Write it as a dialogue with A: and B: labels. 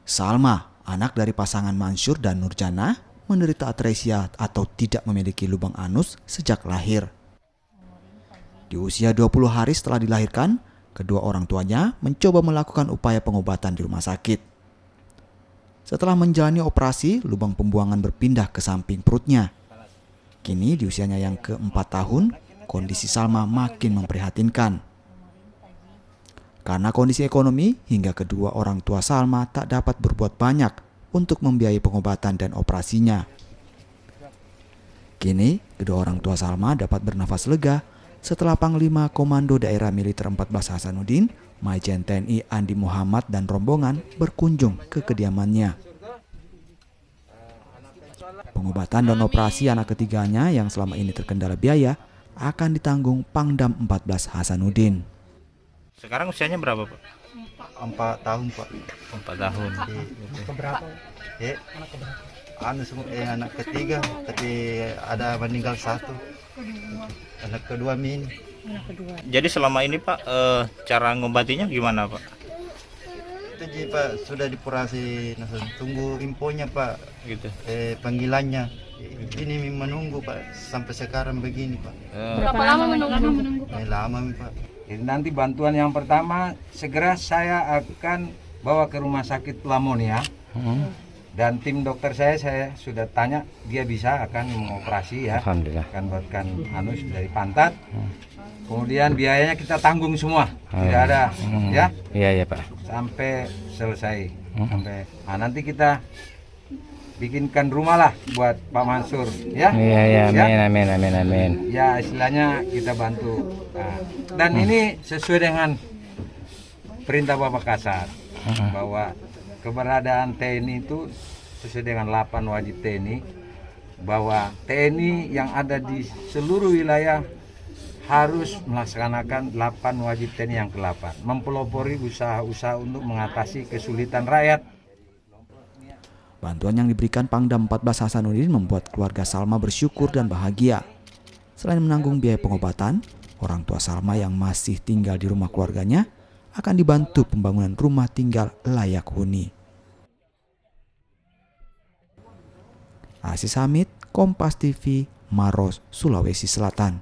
A: Salma, anak dari pasangan Mansur dan Nurjana, menderita atresia atau tidak memiliki lubang anus sejak lahir. Di usia 20 hari setelah dilahirkan, kedua orang tuanya mencoba melakukan upaya pengobatan di rumah sakit. Setelah menjalani operasi, lubang pembuangan berpindah ke samping perutnya. Kini di usianya yang ke-4 tahun, kondisi Salma makin memprihatinkan. Karena kondisi ekonomi, hingga kedua orang tua Salma tak dapat berbuat banyak untuk membiayai pengobatan dan operasinya. Kini, kedua orang tua Salma dapat bernafas lega setelah Panglima Komando Daerah Militer 14 Hasanuddin, Majen TNI Andi Muhammad dan rombongan berkunjung ke kediamannya. Pengobatan dan operasi anak ketiganya yang selama ini terkendala biaya akan ditanggung Pangdam 14 Hasanuddin.
B: Sekarang usianya berapa, Pak?
C: 4 tahun, Pak.
B: 4 tahun.
D: Keberapa?
C: Anak ketiga, tapi ada meninggal satu. Anak kedua mini.
B: Jadi selama ini, Pak, cara ngobatinya gimana, Pak?
C: Itu ji, Pak, sudah dioperasi. Tunggu infonya, Pak.
B: Gitu.
C: Panggilannya. Ini menunggu, Pak, sampai sekarang begini, Pak.
E: Berapa lama menunggu?
C: Lama, Pak.
D: Jadi nanti bantuan yang pertama segera saya akan bawa ke rumah sakit Lamonia. Dan tim dokter saya sudah tanya, dia bisa akan mengoperasi ya.
F: Alhamdulillah.
D: Akan buatkan anus dari pantat. Kemudian biayanya kita tanggung semua. Tidak ada ya.
F: Iya Pak.
D: Sampai selesai. Nanti kita bikinkan rumah lah buat Pak Mansur ya.
F: Iya, amin.
D: Ya istilahnya kita bantu. Dan ini sesuai dengan perintah Bapak Kasat bahwa keberadaan TNI itu sesuai dengan 8 wajib TNI, bahwa TNI yang ada di seluruh wilayah harus melaksanakan 8 wajib TNI yang ke-8, mempelopori usaha-usaha untuk mengatasi kesulitan rakyat.
A: Bantuan yang diberikan Pangdam 14 Hasanuddin membuat keluarga Salma bersyukur dan bahagia. Selain menanggung biaya pengobatan, orang tua Salma yang masih tinggal di rumah keluarganya akan dibantu pembangunan rumah tinggal layak huni. Aziz Hamid, Kompas TV, Maros, Sulawesi Selatan.